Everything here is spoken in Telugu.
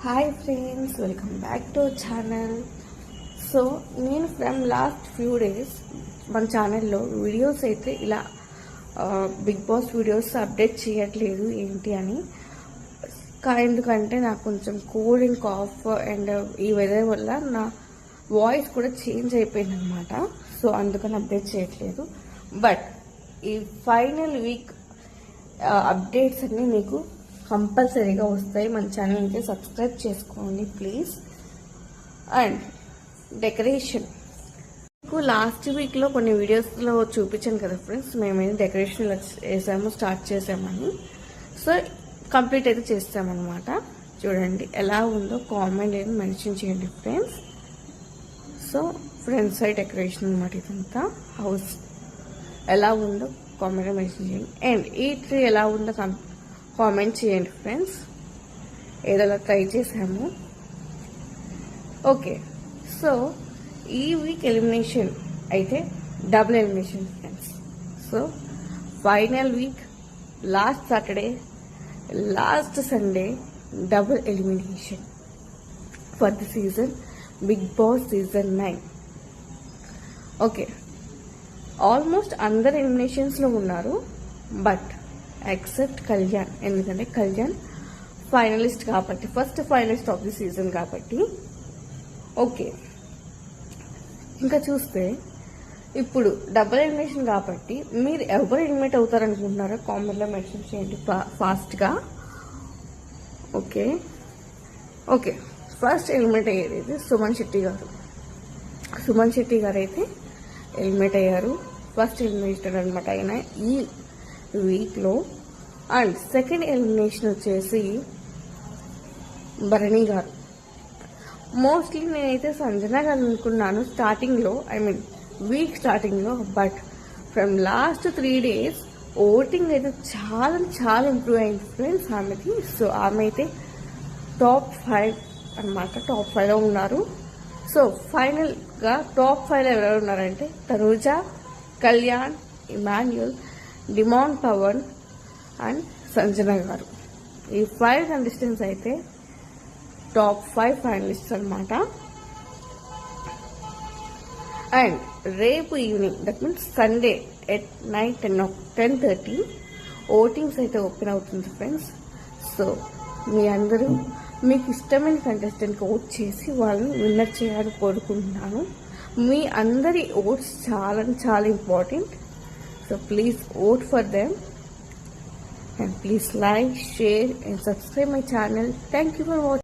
Hi friends, welcome back to channel. So నేను ఫ్రమ్ లాస్ట్ ఫ్యూ డేస్ మన ఛానల్లో వీడియోస్ అయితే ఇలా బిగ్ బాస్ వీడియోస్ అప్డేట్ చేయట్లేదు ఏంటి అని. ఎందుకంటే నాకు కొంచెం కోల్డ్ అండ్ కాఫ్ అండ్ ఈ వెదర్ వల్ల నా వాయిస్ కూడా చేంజ్ అయిపోయింది అనమాట. సో అందుకని అప్డేట్ చేయట్లేదు. బట్ ఈ ఫైనల్ వీక్ అప్డేట్స్ అన్నీ మీకు కంపల్సరీగా వస్తాయి. మన ఛానల్ అయితే సబ్స్క్రైబ్ చేసుకోండి ప్లీజ్. అండ్ డెకరేషన్ మీకు లాస్ట్ వీక్లో కొన్ని వీడియోస్లో చూపించాను కదా ఫ్రెండ్స్, మేమైతే డెకరేషన్ వేసాము, స్టార్ట్ చేసామని. సో కంప్లీట్ అయితే చేస్తామన్నమాట. చూడండి ఎలా ఉందో కామెంట్ అయితే మెన్షన్ చేయండి friends. So friends side decoration అనమాట. ఇదంతా హౌస్ ఎలా ఉందో కామెంట్ మెన్షన్ చేయండి. అండ్ ఈ ట్రీ ఎలా ఉందో కామెంట్ చేయండి ఫ్రెండ్స్. ఏదైనా ట్రై చేసాము. ఓకే, సో ఈ వీక్ ఎలిమినేషన్ అయితే double elimination friends. So final week, last Saturday, last Sunday double elimination for the season Bigg Boss season 9. Okay, almost అందరు ఎలిమినేషన్స్లో ఉన్నారు. బట్ ఎక్సెప్ట్ కళ్యాణ్, ఎందుకంటే కళ్యాణ్ ఫైనలిస్ట్ కాబట్టి, first finalist of the season కాబట్టి. ఓకే, ఇంకా చూస్తే ఇప్పుడు డబుల్ ఎలిమినేషన్ కాబట్టి మీరు ఎవరు ఎలిమినేట్ అవుతారనుకుంటున్నారో కామెంట్లో మెన్షన్ చేయండి ఫాస్ట్గా. ఓకే ఓకే ఫస్ట్ ఎలిమినేట్ అయ్యేది అయితే సుమన్ శెట్టి గారు. సుమన్ శెట్టి గారు అయితే ఎలిమినేట్ అయ్యారు. ఫస్ట్ ఎలిమినేషన్ అనమాట ఆయన ఈ వీక్లో. అండ్ సెకండ్ ఎలిమినేషన్ వచ్చేసి భరణి గారు. మోస్ట్లీ నేనైతే సంజన గారు అనుకున్నాను స్టార్టింగ్లో, వీక్ స్టార్టింగ్లో. But from last 3 days voting అయితే చాలా చాలా ఇంప్రూవ్ అయింది ఫ్రెండ్స్ ఆమెకి. సో ఆమె అయితే టాప్ 5 అనమాట, టాప్ 5లో ఉన్నారు. సో ఫైనల్గా టాప్ 5లో ఎవరెవరు ఉన్నారంటే తనూజ, కళ్యాణ్, ఇమాన్యుయల్, డిమాండ్ పవన్ అండ్ సంజన గారు. ఈ 5 కంటెస్టెంట్స్ అయితే టాప్ 5 ఫైనలిస్ట్ అనమాట. అండ్ రేపు evening, that means Sunday at night 10:30 votings అయితే ఓపెన్ అవుతుంది ఫ్రెండ్స్. సో మీ అందరూ మీకు ఇష్టమైన కంటెస్టెంట్కి ఓట్ చేసి వాళ్ళని విన్నర్ చేయాలని కోరుకుంటున్నాను. మీ అందరి ఓట్స్ చాలా చాలా important. So please vote for them and please like, share and subscribe my channel. Thank you for watching.